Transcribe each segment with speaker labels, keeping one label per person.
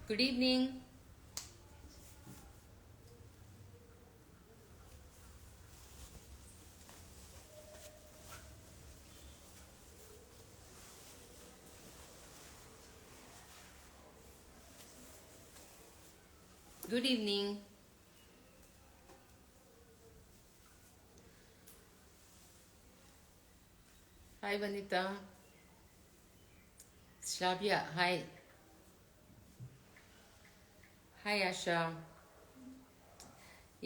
Speaker 1: Good evening. Good evening. Hi, Vanita. Shravya. Hi. Hi Asha.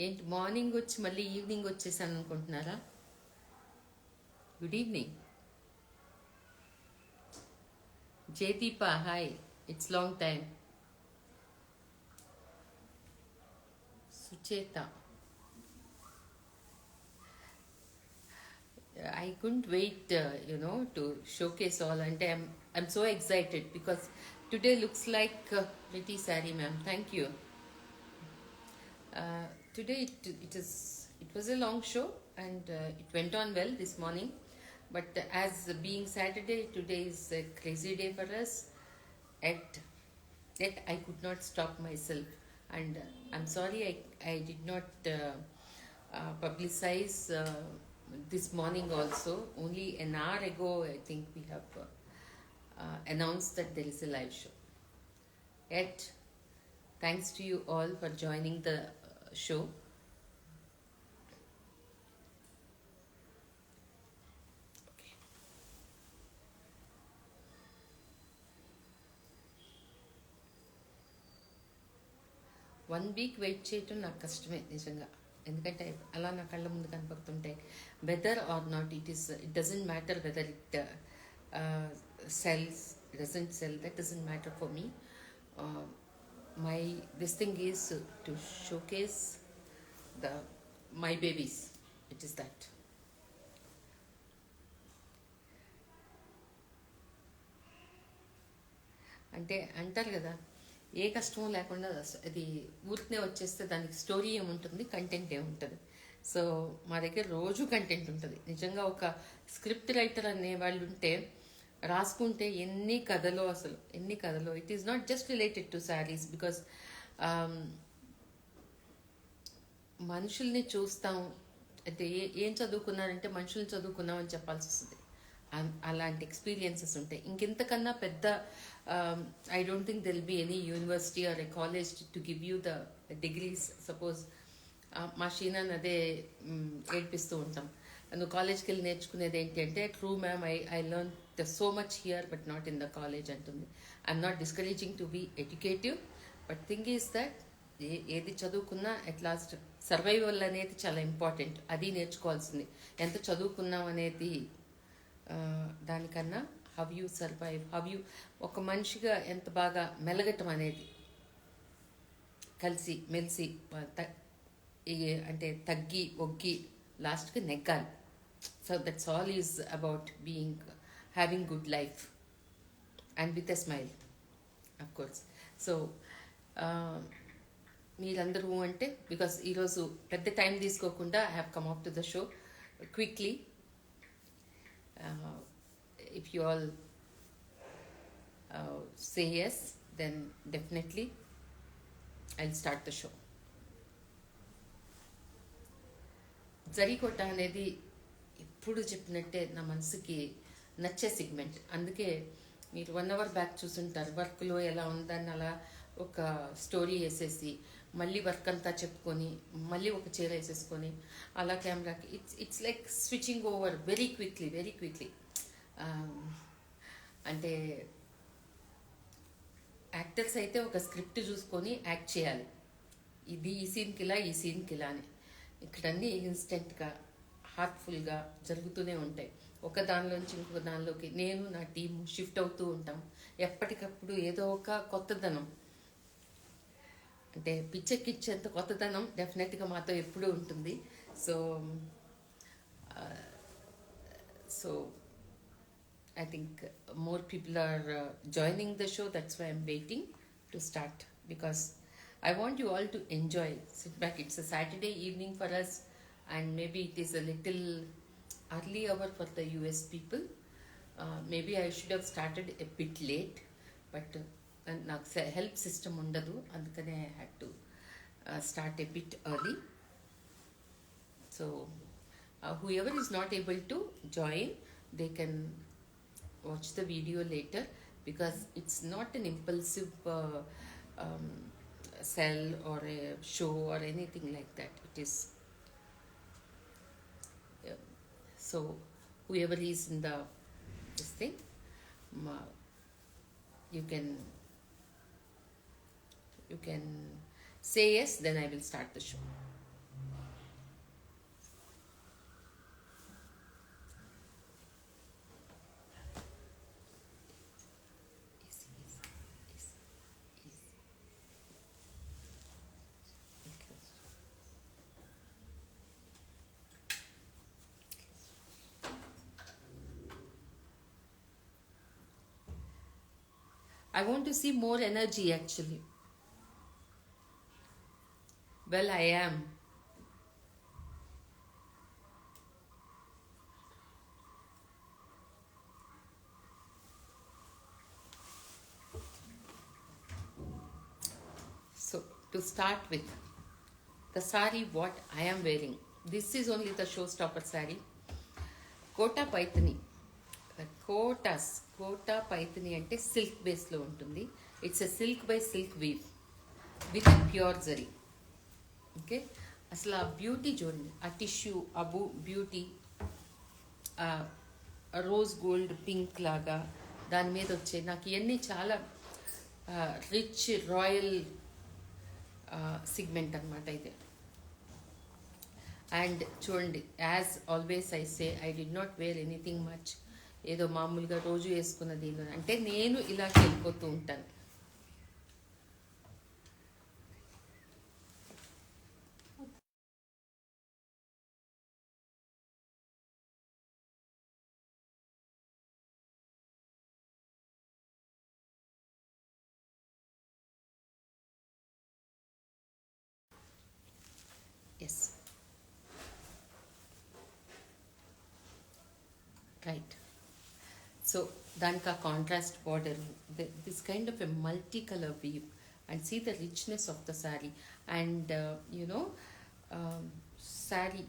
Speaker 1: ఏంటి morning వచ్చి మళ్ళీ evening వచ్చేసాను అనుకుంటున్నారా? Good evening. Jayadeepa hi. It's long time. Sucheta. I couldn't wait, to showcase all, and I'm so excited because today looks like pretty saree, ma'am. Thank you. Today it was a long show and it went on well this morning, but as being Saturday, today is a crazy day for us. Yet I could not stop myself, and I'm sorry I did not publicize this morning also. Only an hour ago, I think we have announced that there is a live show. Yet, thanks to you all for joining the show. Okay. 1 week wait చేయటం నాకు కష్టమే నిజంగా. ఎందుకంటే అలా నా కళ్ళ ముందు కనపడుతుంటాయి. Whether or not, it doesn't matter whether it sells, doesn't sell, that doesn't matter for me. This thing is to showcase my babies. It is that. అంటే అంటారు కదా, ఏ కష్టమో లేకుండా అది ఊరికనే వచ్చేస్తే దానికి స్టోరీ ఏముంటుంది, కంటెంట్ ఏముంటుంది. సో మా దగ్గర రోజు కంటెంట్ ఉంటుంది. నిజంగా ఒక స్క్రిప్ట్ రైటర్ అనే వాళ్ళు ఉంటే రాసుకుంటే ఎన్ని కథలో, it is not just related to saris. Because మనుషుల్ని చూస్తాం అంటే ఏం చదువుకున్నారంటే మనుషుల్ని చదువుకున్నాం అని చెప్పాల్సి వస్తుంది. అలాంటి ఎక్స్పీరియన్సెస్ ఉంటాయి. ఇంకెంతకన్నా పెద్ద I don't think there'll be any university or a college to give you the degrees. Suppose మా షీనాన్ అదే ఏడ్పిస్తూ ఉంటాం, నువ్వు కాలేజ్కి వెళ్ళి నేర్చుకునేది ఏంటి అంటే, true ma'am, I learn so much here but not in the college అంటుంది. I'm not discouraging to be educative, but thing is that ఏది చదువుకున్నా అట్ లాస్ట్ సర్వైవల్ అనేది చాలా ఇంపార్టెంట్. అది నేర్చుకోవాల్సింది. ఎంత చదువుకున్నాం అనేది దానికన్నా how you survive, how you ఒక మనిషిగా ఎంత బాగా మెలగటం అనేది, కలిసి మెలిసి అంటే తగ్గి ఒగ్గి లాస్ట్కి నెగ్గాలి. So that's all is about being, having good life and with a smile of course. So మీరందరూ అంటే బికాస్ ఈరోజు పెద్ద టైం తీసుకోకుండా I have come up to the show quickly. If you all say yes, then definitely I'll start the show. Zari kota అనేది ఎప్పుడు చెప్పినట్టే నా మనసుకి నచ్చే సెగ్మెంట్. అందుకే మీరు 1 hour బ్యాక్ చూసుంటారు. వర్క్లో ఎలా ఉందని అలా ఒక స్టోరీ వేసేసి మళ్ళీ వర్క్ అంతా చెప్పుకొని మళ్ళీ ఒక చీర వేసేసుకొని అలా కెమెరాకి it's like switching over very quickly. అంటే యాక్టర్స్ అయితే ఒక స్క్రిప్ట్ చూసుకొని యాక్ట్ చేయాలి, ఇది ఈ సీన్కి ఇలా అని. ఇక్కడ అన్నీ ఇన్స్టెంట్గా హార్ట్ఫుల్గా జరుగుతూనే ఉంటాయి. ఒక దానిలోంచి ఇంకొక దానిలోకి నేను నా టీం షిఫ్ట్ అవుతూ ఉంటాం. ఎప్పటికప్పుడు ఏదో ఒక కొత్తదనం, అంటే పిచ్చెక్కిచ్చేంత కొత్తదనం డెఫినెట్గా మాతో ఎప్పుడూ ఉంటుంది. So I think more people are joining the show. That's why I'm waiting to start, because I want you all to enjoy. Sit back. It's a Saturday evening for us, and maybe it is a little early hour for the US people. Maybe I should have started a bit late, but నాకు help system ఉండదు, అందుకనే I had to start a bit early. So whoever is not able to join, they can watch the video later, because it's not an impulsive um, sell or a show or anything like that. It is so whoever is in the this thing, you can say yes, then I will start the show. I want to see more energy actually. Well, I am. So, to start with, the sari what I am wearing. This is only the showstopper sari. Kota Paithani. Kota Paithani అంటే silk బేస్లో ఉంటుంది. It's a silk by silk weave with pure zari. Okay, అసలు ఆ beauty చూడండి, ఆ tissue, ఆ beauty, rose gold pink లాగా దాని మీద వచ్చే నాకు ఇవన్నీ చాలా రిచ్ రాయల్ సిగ్మెంట్ అనమాట ఇది. అండ్ చూడండి, as always I say, I do not wear anything much. ఏదో మామూలుగా రోజు వేసుకున్నది అంటే నేను ఇలాగ వెళ్ళిపోతూ ఉంటాను. Yes, right. సో దానికి ఆ contrast border, this kind of a multi colour weave, and see the richness of the sari. And sari,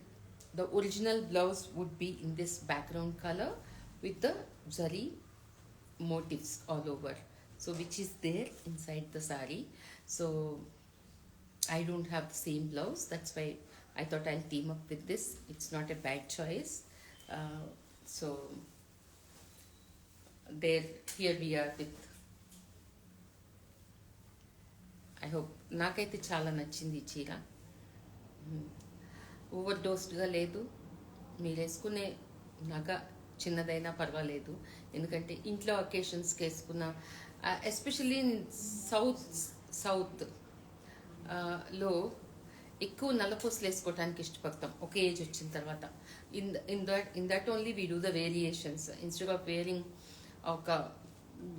Speaker 1: the original blouse would be in this background color with the zari motifs all over, so which is there inside the saree. So I don't have the same blouse, that's why I thought I'll team up with this. It's not a bad choice. So there, here we are with, I hope నాకైతే చాలా నచ్చింది ఈ చీర. Over డోస్డ్గా లేదు, మీరు వేసుకునే నగ చిన్నదైనా పర్వాలేదు, ఎందుకంటే ఇంట్లో అకేషన్స్కి వేసుకున్న, ఎస్పెషల్లీ సౌత్ లో ఎక్కువ నల్లపూసలు వేసుకోవడానికి ఇష్టపడతాం ఒక ఏజ్ వచ్చిన తర్వాత. In that only we do the variations. Instead of wearing ఒక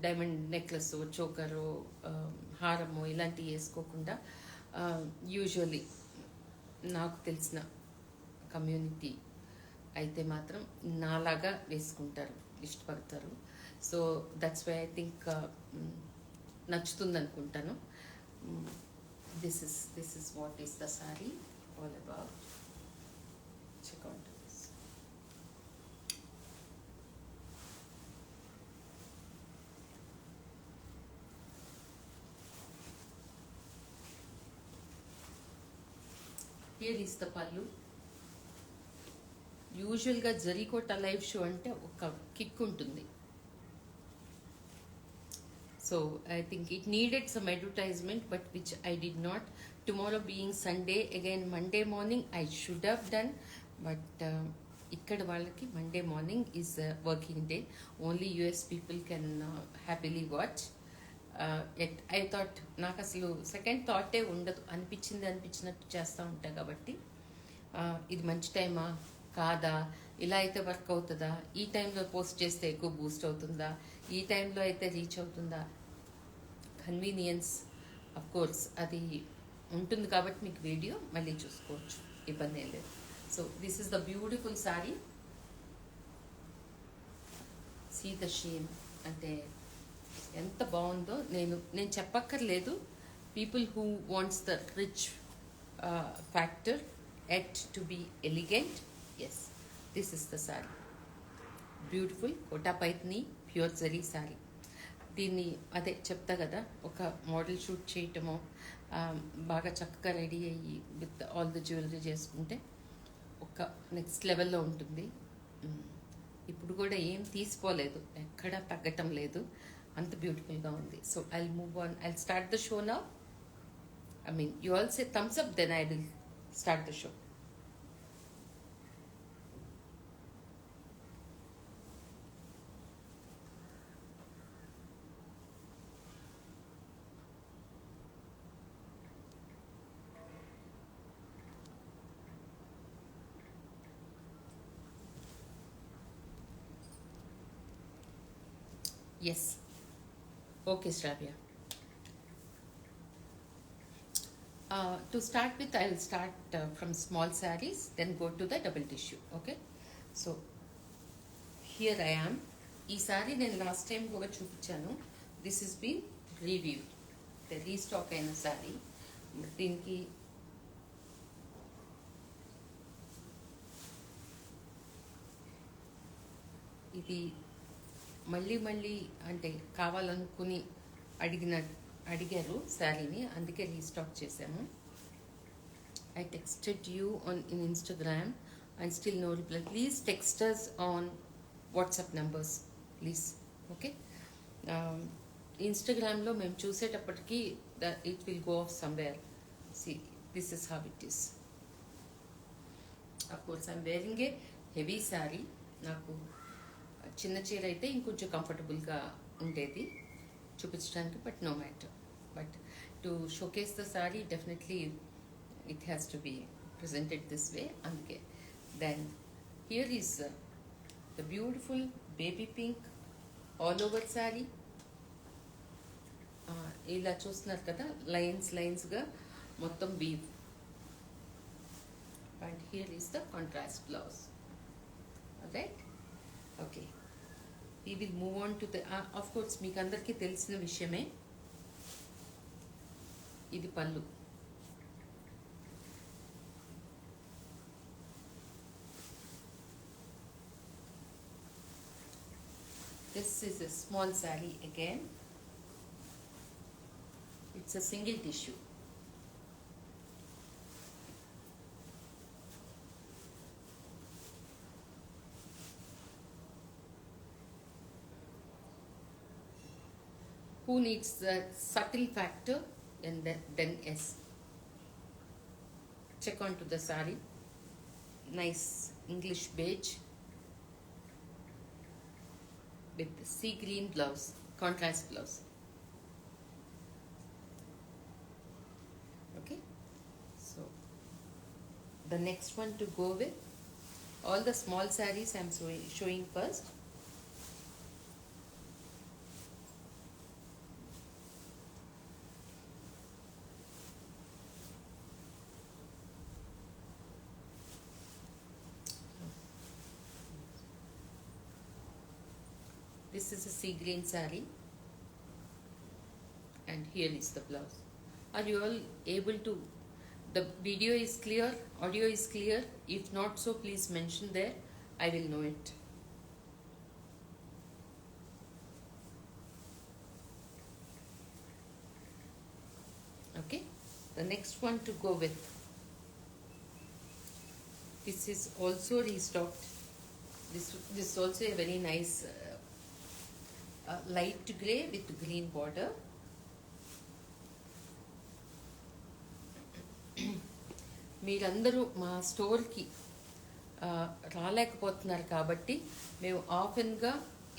Speaker 1: డైమండ్ నెక్లెస్, చోకరు, హారము ఇలాంటివి వేసుకోకుండా యూజువల్లీ నాకు తెలిసిన కమ్యూనిటీ అయితే మాత్రం నాలాగా వేసుకుంటారు, ఇష్టపడతారు. So that's why I think నచ్చుతుంది అనుకుంటాను. This is what is the sari all about. Check out this. Here is the pallu. యూజువల్గా జరీకోట లైవ్ షో అంటే ఒక కిక్ ఉంటుంది. So I think it needed some advertisement, but which I did not. Tomorrow being Sunday, again Monday morning I should have done, but ఇక్కడ వాళ్ళకి Monday morning is working day. Only US people can happily watch. I thought, నాకు అసలు second థాటే ఉండదు, అనిపించినట్టు చేస్తూ ఉంటా కాబట్టి ఇది మంచి టైమా కాదా, ఇలా అయితే వర్క్ అవుతుందా, ఈ టైంలో పోస్ట్ చేస్తే ఎక్కువ బూస్ట్ అవుతుందా, ఈ టైంలో అయితే రీచ్ అవుతుందా, కన్వీనియన్స్ అఫ్ కోర్స్ అది ఉంటుంది కాబట్టి మీకు వీడియో మళ్ళీ చూసుకోవచ్చు, ఇబ్బంది ఏం లేదు. So this is the beautiful sari. See the sheen, అంటే ఎంత బాగుందో నేను చెప్పక్కర్లేదు. People who wants the rich factor at to be elegant, yes, this is the sari. Beautiful Kota Paithani pure zari sari. దీన్ని అదే చెప్తా కదా, ఒక మోడల్ షూట్ చేయటమో బాగా చక్కగా రెడీ అయ్యి విత్ ఆల్ ద జ్యువెలరీ చేసుకుంటే ఒక నెక్స్ట్ లెవెల్లో ఉంటుంది. ఇప్పుడు కూడా ఏం తీసిపోలేదు, ఎక్కడా తగ్గటం లేదు, అంత బ్యూటిఫుల్గా ఉంది. So I move on, I start the show now. I mean, you all say thumbs up, then I will start the show. Yes. Okay, Shravya. To start with, I'll start from small sarees, then go to the double tissue. Okay, so here I am. ఈ sari నేను last time కూడా చూపించాను. This is been reviewed, restock అయిన sari. దీనికి ఇది మళ్ళీ మళ్ళీ అంటే కావాలనుకుని అడిగారు శారీని, అందుకే రీస్టాక్ చేశాము. I texted you in Instagram and still no reply. Please text us on WhatsApp numbers please. Okay, ఇన్స్టాగ్రామ్లో మేము చూసేటప్పటికి it will go off somewhere. See, this is how it is. Of course I'm wearing a heavy sari. నాకు చిన్న చీర అయితే ఇంకొంచెం కంఫర్టబుల్గా ఉండేది చూపించడానికి, but no matter. But to showcase the sari definitely it has to be presented this way, అందుకే. Then here is the beautiful baby pink all over sari. ఇలా చూస్తున్నారు కదా, లైన్స్గా మొత్తం weave. And here is the contrast blouse. Right, okay. We will move on to the of course మీకు అందరికీ తెలిసిన విషయమే, ఇది పళ్ళు. This is a small saree again. It's a single tissue. Who needs the subtle factor, and then yes, check onto the saree. Nice English beige with sea green blouse, contrast blouse. Okay, so the next one to go with, all the small sarees I'm showing first. This is a sea green saree, and here is the blouse. Are you all able to, the video is clear, audio is clear? If not so, please mention there, I will know it. Okay, the next one to go with, this is also restocked. This is also a very nice light grey with green border. మీరందరూ మా స్టోర్కి రాలేకపోతున్నారు కాబట్టి మేము ఆఫెన్గా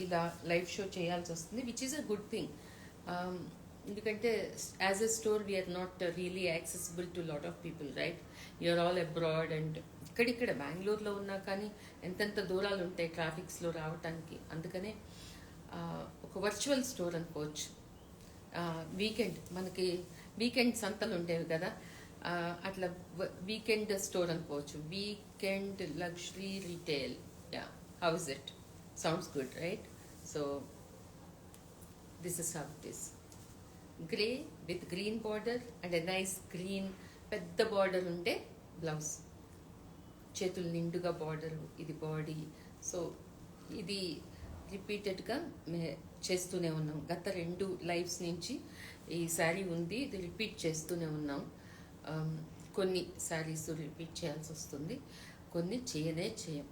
Speaker 1: ఇలా live show చేయాల్సి వస్తుంది, which is a good thing. ఎందుకంటే as a store we're not really accessible to lot of people, right? You're all abroad and ఇక్కడిక్కడ బెంగళూరులో ఉన్నా కానీ ఎంతెంత దూరాలు ఉంటాయి ట్రాఫిక్స్లో రావటానికి. అందుకనే ఒక వర్చువల్ స్టోర్ అనుకోవచ్చు. వీకెండ్ మనకి వీకెండ్ సంతలు ఉండేవి కదా, అట్లా వీకెండ్ స్టోర్ అనుకోవచ్చు. Weekend luxury retail. Yeah, how is it? Sounds good, right? So this is how it is. Grey with green border and a nice green పెద్ద బార్డర్ ఉంటే blouse, చేతులు నిండుగా బార్డర్, ఇది బాడీ. సో ఇది రిపీటెడ్గా చేస్తూనే ఉన్నాం. గత 2 లైవ్స్ నుంచి ఈ శారీ ఉంది, ఇది రిపీట్ చేస్తూనే ఉన్నాం. కొన్ని శారీస్ రిపీట్ చేయాల్సి వస్తుంది, కొన్ని చేయం.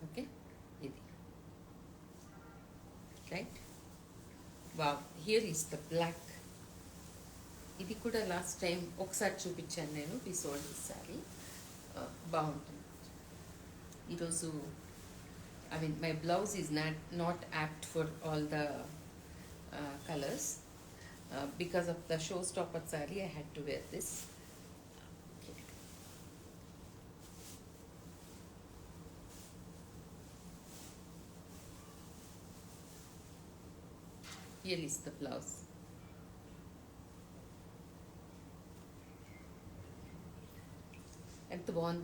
Speaker 1: ఓకే, ఇది right. Wow, here is the black. ఇది కూడా లాస్ట్ టైం ఒకసారి చూపించాను నేను, ఈ సోల్డ్ శారీ. బాగుంటుంది. ఈరోజు I mean, my blouse is not apt for all the colors. Because of the showstopper saree, I had to wear this. Okay. Here is the blouse. And the one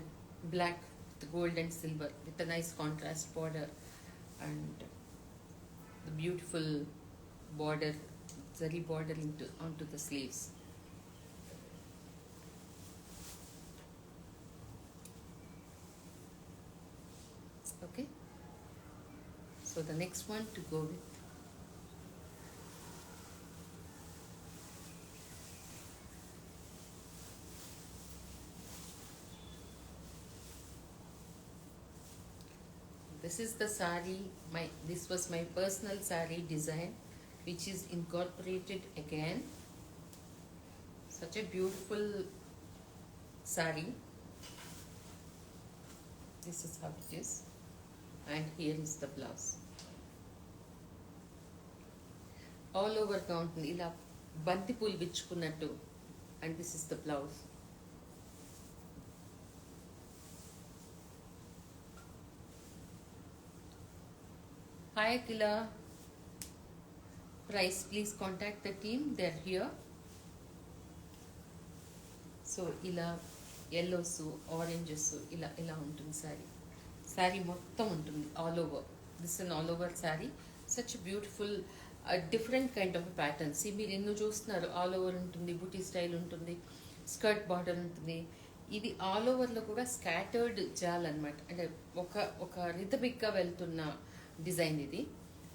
Speaker 1: black, the gold and silver with a nice contrast border, and the beautiful border, zari border onto the sleeves. Okay, so the next one to go with, this is the saree. This was my personal saree design, which is incorporated again. Such a beautiful saree. This is how it is, and here is the blouse. All over counting ila banti pool vichukunnattu, and this is the blouse. Hi Akila. Price, please contact the team, they're here. So ila yellows, oranges, ila untundi saree mottam untundi all over. This is an all over saree. Such a beautiful different kind of a pattern. See, మీరు ఎన్నో చూస్తున్నారు, all over ఉంటుంది, బుటీ style ఉంటుంది, skirt border ఉంటుంది. ఇది all ఓవర్లో కూడా scattered జాల్ అనమాట, అంటే ఒక రిథమిక్గా వెళ్తున్న డిజైన్ ఇది.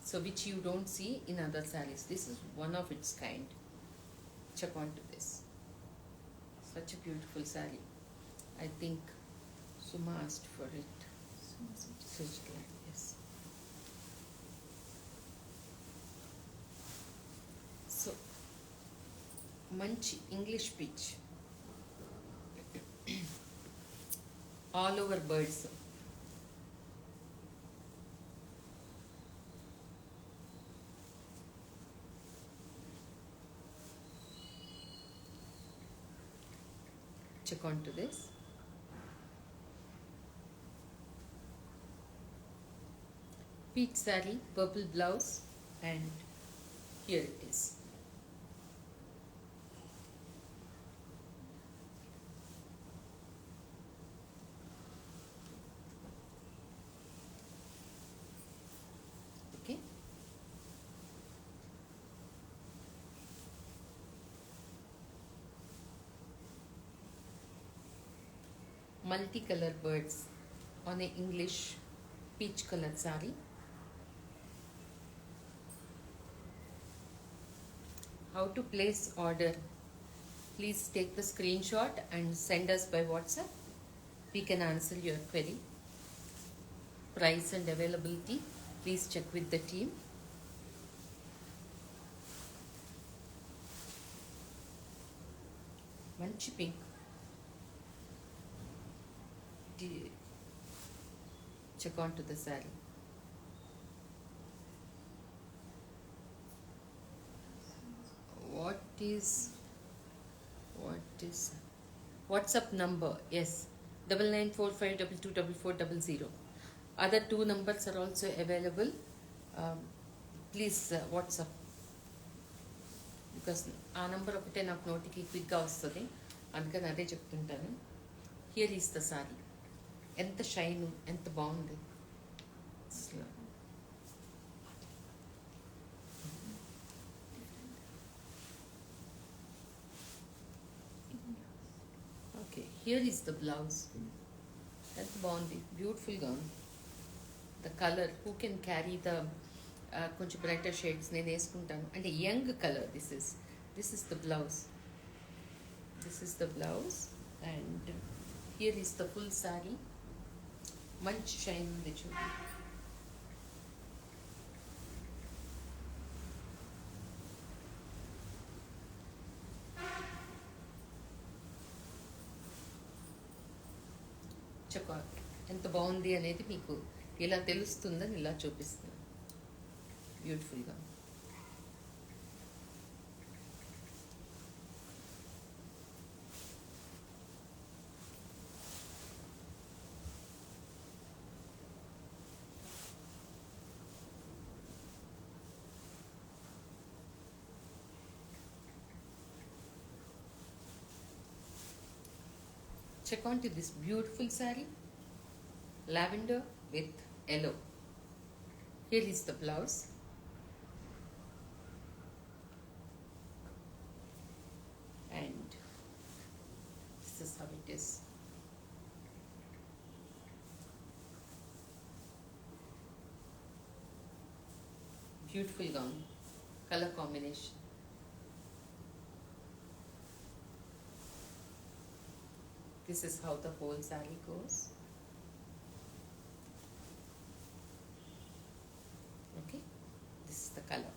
Speaker 1: So which you don't see in other sarees. This is one of its kind. Check on to this. Such a beautiful saree. I think Suma asked for it. Such glad, yes. So manchi English peach. All over birds. Check on to this. Peach saree, purple blouse, and here it is. Okay. Multicolor birds on a English peach colored saree. How to place order? Please take the screenshot and send us by WhatsApp. We can answer your query. Price and availability, please check with the team. Manchi pink. Check on to the saree. What is WhatsApp number? Yes, 9945224400. Other 2 numbers are also available. Please WhatsApp, because ఆ number ఒకటే నాకు నోటికి క్విక్గా వస్తుంది, అందుకని అదే చెప్తుంటాను. Here is the sorry. ఎంత షైన్, ఎంత బాగుంది. Here is the blouse. ఎంత బాగుంది, బ్యూటిఫుల్గా ఉంది. The colour who can carry the కొంచెం బ్రైటర్ షేడ్స్ నేను వేసుకుంటాను అంటే young colour. This is the blouse. This is the blouse and here is the full sari. మంచి షైన్ ఉంది చూడండి. ఎంత బాగుంది అనేది మీకు ఇలా తెలుస్తుందని ఇలా చూపిస్తున్నాను. బ్యూటిఫుల్గా. Check on to this beautiful saree, lavender with yellow. Here is the blouse. And this is how it is. Beautiful gown, color combination. This is how the whole saree goes. Okay, this is the color.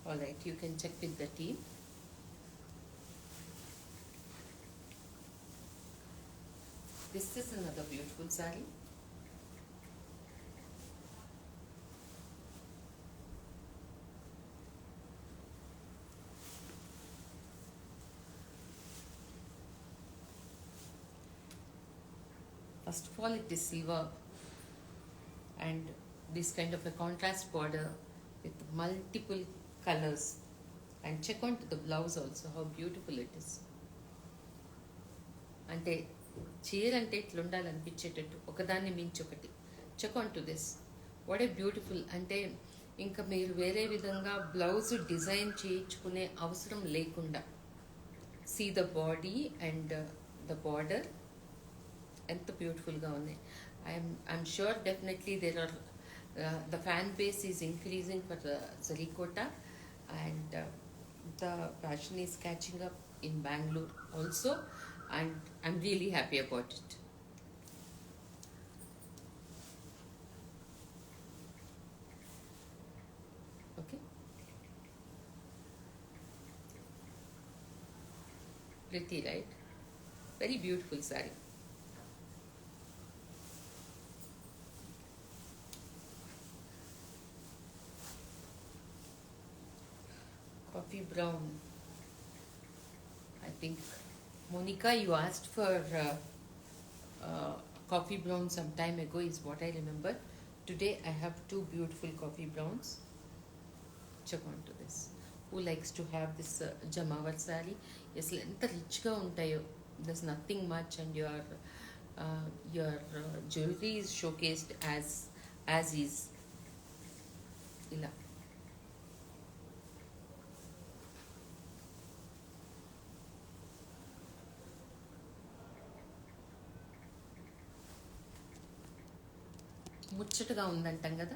Speaker 1: All right, you can check with the team. This is another beautiful saree. First of all, it is silver and this kind of a contrast border with multiple colors. And check on to the blouse also, how beautiful it is. అంటే చీర అంటే ఇట్లా ఉండాలనిపించేటట్టు ఒకదాన్ని మించి ఒకటి. Check on to this, what a beautiful. అంటే ఇంకా మీరు వేరే విధంగా బ్లౌజ్ డిజైన్ చేయించుకునే అవసరం లేకుండా see the body and the border ఎంత బ్యూటిఫుల్గా ఉన్నాయి. I'm sure definitely there are the fan base is increasing for Zarikota and the fashion is catching up in Bangalore also, and I'm really happy about it. Okay, pretty, right? Very beautiful saree. Coffee brown. I think, Monica, you asked for coffee brown some time ago, is what I remember. Today I have two beautiful coffee browns. Check on to this. Who likes to have this Jamawar saree? Yes, enta rich ga untayo. There's nothing much, and your jewelry is showcased as is. Ila. ముచ్చటగా ఉందంటాం కదా,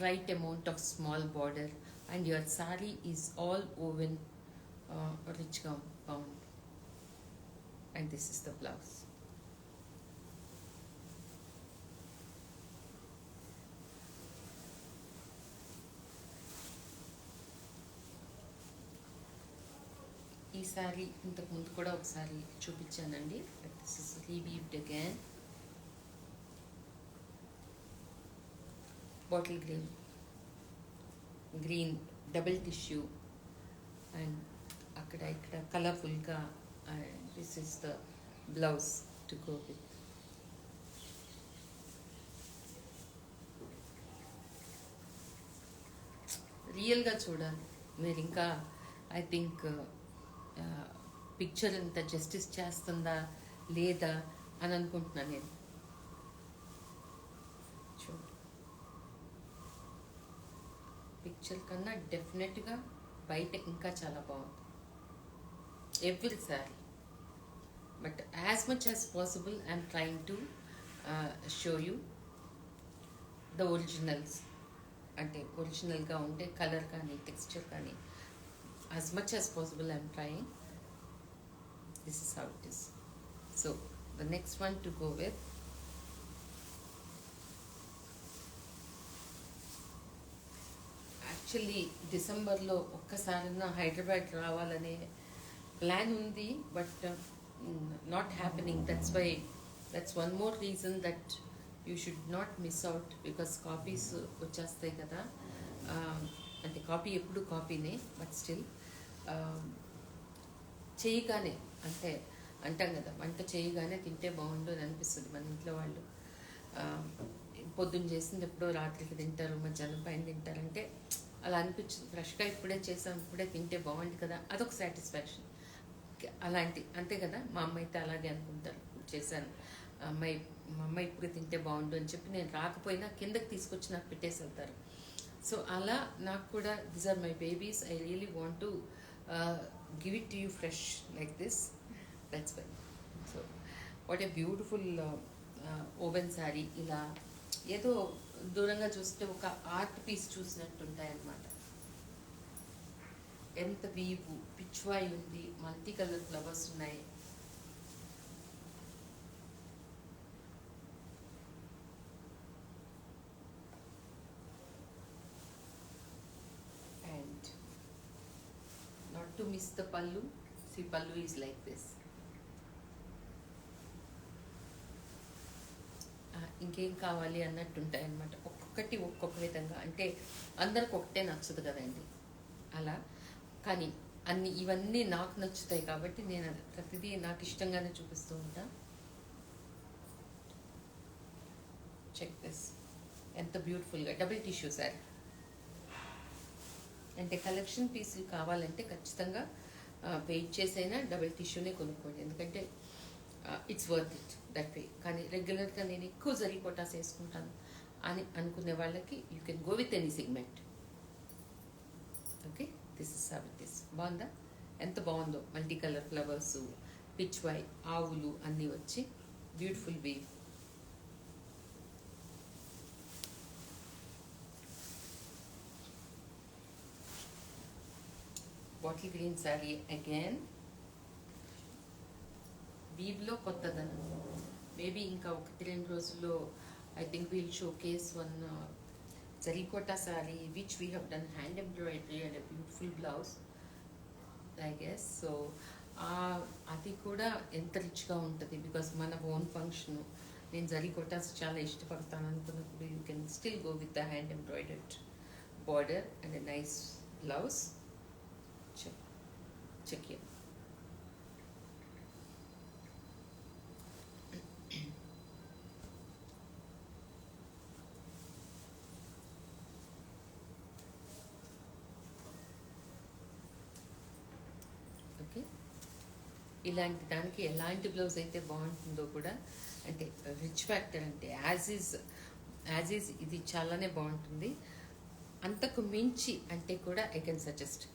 Speaker 1: right amount of small border and your sari is all woven రిచ్గా బాగుంది. And this is the blouse. ఈ సారీ ఇంతకుముందు కూడా ఒకసారి చూపించానండి. This is reweaved again. Bottle green double tissue and akkada ikkada colorful ga, and this is the blouse to go with. Real గా చూడాలి మీరు. ఇంకా ఐ థింక్ పిక్చర్ అంత జస్టిస్ చేస్తుందా లేదా అని అనుకుంటున్నాను నేను. పిక్చర్ కన్నా డెఫినెట్గా బయట ఇంకా చాలా బాగుంది. Every sari but as much as possible I'm trying to show you the originals. అంటే ఒరిజినల్గా ఉంటే కలర్ కానీ టెక్స్చర్ కానీ as much as possible I'm trying. This is how it is. So the next one to go with, actually డిసెంబర్లో ఒక్కసారైనా హైదరాబాద్ రావాలనే plan ఉంది, but not happening. That's one more reason that you should not miss out, because copies వచ్చేస్తాయి కదా. అంటే copy ఎప్పుడు కాపీనే, but still చేయగానే, అంటే అంటాం కదా, వంట చేయగానే తింటే బాగుండు అని అనిపిస్తుంది. మన ఇంట్లో వాళ్ళు పొద్దున్న చేసింది ఎప్పుడో రాత్రికి తింటారు, మధ్యాహ్నం పైన తింటారంటే అలా అనిపించింది. ఫ్రెష్గా ఇప్పుడే చేసాం, ఇప్పుడే తింటే బాగుంది కదా, అదొక సాటిస్ఫాక్షన్. అలాంటి అంతే కదా, మా అమ్మ అయితే అలాగే అనుకుంటారు. చేశాను మా అమ్మాయి ఇప్పుడు తింటే బాగుండు అని చెప్పి నేను రాకపోయినా కిందకి తీసుకొచ్చి నాకు పెట్టేసి వెళ్తారు. సో అలా నాకు కూడా these are my babies, I really want to give it to you fresh like this. That's why. So what a beautiful woven saree. ఇలా ఏదో దూరంగా చూస్తే ఒక ఆర్ట్ పీస్ చూసినట్టు ఉంటాయి అన్నమాట. ఎంత వీవు, పిచ్వాయి ఉంది, మల్టీ కలర్ ఫ్లవర్స్ ఉన్నాయి. To miss the pallu, see pallu is like this. ఇంకేం కావాలి అన్నట్టు ఉంటాయి అన్నమాట. ఒక్కొక్కటి ఒక్కొక్క విధంగా, అంటే అందరికి ఒకటే నచ్చదు కదండి అలా. కానీ ఇవన్నీ నాకు నచ్చుతాయి కాబట్టి నేను ప్రతిదీ నాకు ఇష్టంగానే చూపిస్తూ ఉంటా. చెక్ దిస్, ఎంత బ్యూటిఫుల్గా డబుల్ టిష్యూ సారీ. అంటే కలెక్షన్ పీసులు కావాలంటే ఖచ్చితంగా వెయిట్ చేసైనా డబుల్ టిష్యూనే కొనుక్కోండి, ఎందుకంటే it's worth it that way. కానీ రెగ్యులర్గా నేను ఎక్కువ జరీ కోటాస్ వేసుకుంటాను అని అనుకునే వాళ్ళకి you can go with any segment. Okay, this is how it is. బాగుందా? ఎంత బాగుందో, multi colour flowers, pitch why, ఆవులు అన్నీ వచ్చి beautiful weave. Bottle green sari again, వీవ్లో కొత్తదనం. మేబీ ఇంకా 1-2 రోజుల్లో I think wheel showcase one zari kota sari which we have done hand embroidery and a beautiful blouse I guess. So అది కూడా ఎంత రిచ్గా ఉంటుంది, బికాస్ మన ఓన్ ఫంక్షన్. నేను జరీకోటాస్ చాలా ఇష్టపడతాను అనుకున్నప్పుడు you can still go with the hand embroidered border and a nice blouse. Check here. Okay, ఇలాంటి దానికి ఎలాంటి బ్లౌజ్ అయితే బాగుంటుందో కూడా, అంటే రిచ్ ఫ్యాక్టర్ అంటే యాజ్ ఈజ్ ఇది చాలానే బాగుంటుంది. అంతకు మించి అంటే కూడా ఐ కెన్ సజెస్ట్,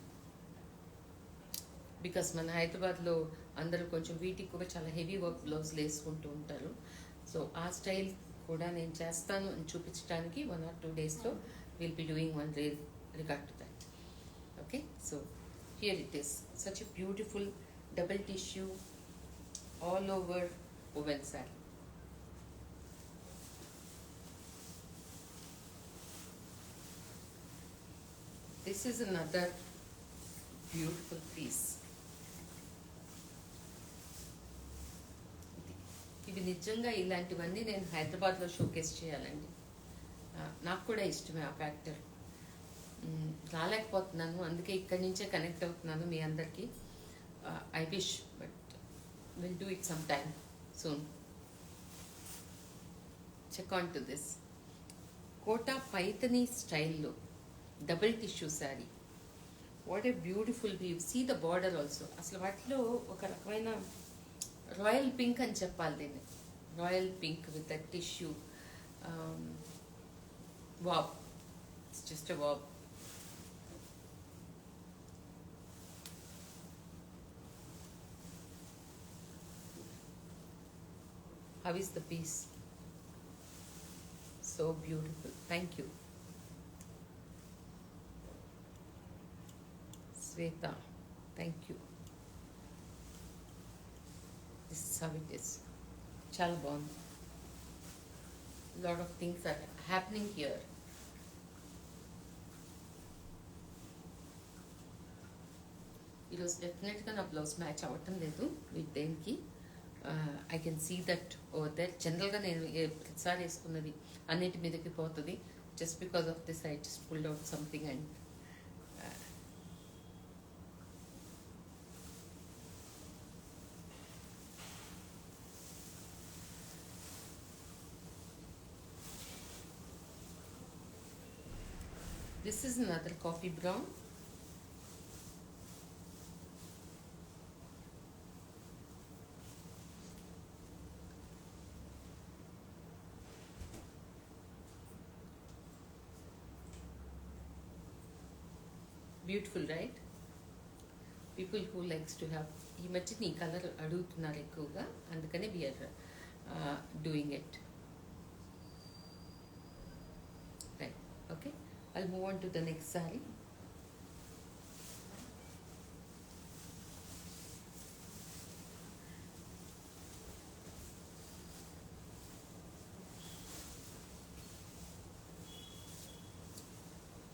Speaker 1: బికాస్ మన హైదరాబాద్లో అందరూ కొంచెం వీటికి కూడా చాలా హెవీ వర్క్ బ్లౌజ్లు వేసుకుంటూ ఉంటారు. సో ఆ స్టైల్ కూడా నేను చేస్తాను అని చూపించడానికి 1 or 2 daysలో will be doing one reel regard to that. Okay, so here it is such a beautiful double tissue all over woven saree. This is another beautiful piece. ఇవి నిజంగా ఇలాంటివన్నీ నేను హైదరాబాద్లో షోకేస్ చేయాలండి. నాకు కూడా ఇష్టమే ఆ ఫ్యాక్టర్. రాలేకపోతున్నాను, అందుకే ఇక్కడి నుంచే కనెక్ట్ అవుతున్నాను మీ అందరికీ. I wish, but will do it some time soon. Check on to this Kota Paithani స్టైల్లో double tissue sari. What a beautiful weave. See the border also. అసలు వాటిలో ఒక రకమైన రాయల్ పింక్ అని చెప్పాలి దీన్ని. Royal pink with the tissue. Wow, it's just a wow. How is the piece? So beautiful. Thank you. Sweta, thank you. This is how it is. చాలా బాగుంది. Lot of things are happening here. ఈరోజు డెఫినెట్గా నా blouse match అవ్వటం లేదు with దేనికి. I can see that over that. జనరల్గా నేను ప్రతిసారి వేసుకున్నది అన్నిటి మీదకి పోతుంది. Just because of this I just pulled out something and this is another coffee brown. Beautiful, right? People who likes to have ఈ మధ్య ఈ కలర్ అడుగుతున్నారు ఎక్కువగా, అందుకనే we're doing it. Right, okay. I'll move on to the next saree.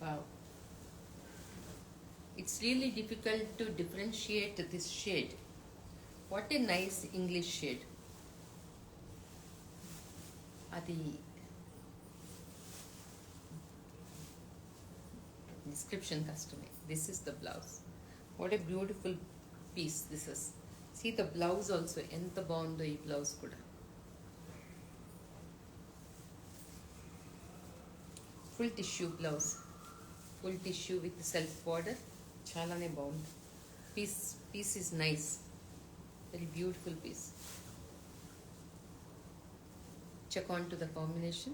Speaker 1: Wow. It's really difficult to differentiate this shade. What a nice English shade. Adi description custom. This is the blouse. What a beautiful piece this is. See the blouse also. Enta baagundo ee blouse kuda. Full tissue blouse. Full tissue with self border. Chalane baagundi. Piece is nice. Very beautiful piece. Check on to the combination.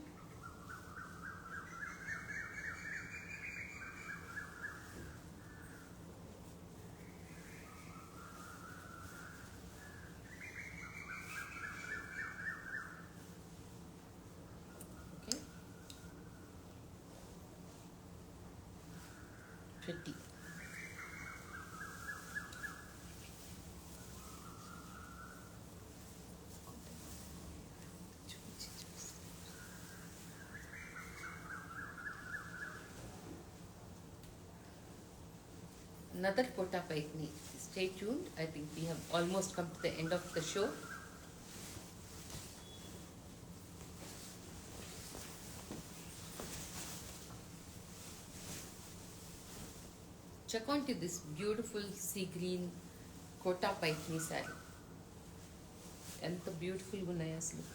Speaker 1: Pretty. Another Kota Paithani. Stay tuned. I think we have almost come to the end of the show. Check on to this beautiful sea green Kota Paithani saree. Enta beautiful ga unnaya asalu.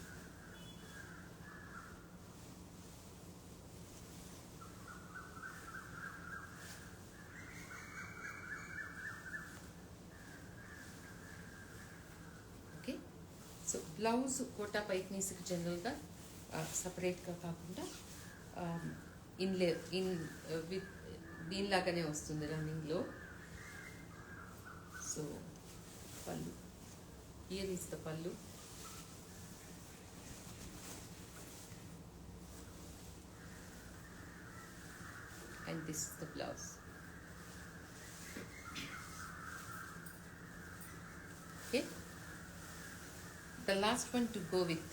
Speaker 1: Okay, so blouse Kota Paithani కి general గా separate గా కాకుండా ఇన్లే with దీనిలాగానే వస్తుంది రన్నింగ్లో. So పళ్ళు, here is the పళ్ళు. And this is the blouse. Okay, the last one to go with.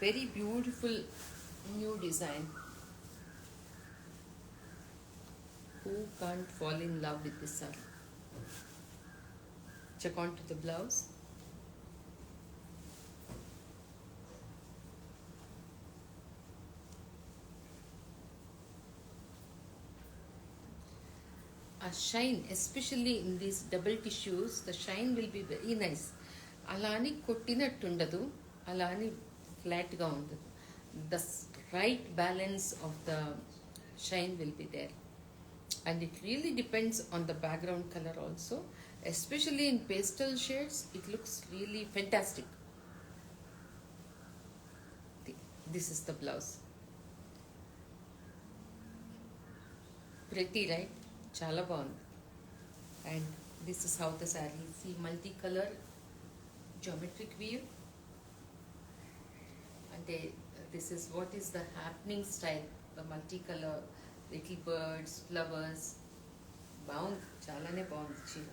Speaker 1: Very beautiful new design. Who can't fall in love with this saree? Check on to the blouse. A shine, especially in these double tissues, the shine will be very nice. అలా అని కొట్టినట్టుండదు, అలా అని ఫ్లాట్గా ఉండదు. The right balance of the shine will be there. And it really depends on the background color also. Especially in pastel shades, it looks really fantastic. This is the blouse. Pretty, right? Chala bagundi. And this is how the saree, see, multicolor geometric weave. And this is what is the happening style, the multicolor, little birds, flowers. బాగుంది, చాలానే బాగుంది చీర.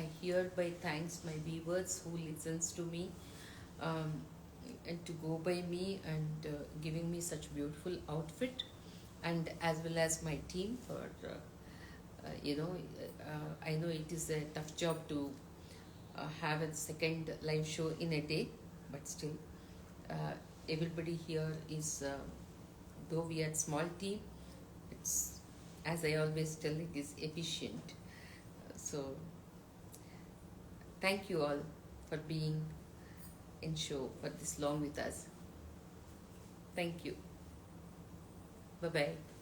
Speaker 1: I hereby thanks my viewers who listens to me, um, and to go by me and giving me such beautiful outfit, and as well as my team for I know it is a tough job to have a second live show in a day, but still everybody here is, though we are small team, it's, as I always tell, it is efficient. So thank you all for being in show for this long with us. Thank you. Bye bye.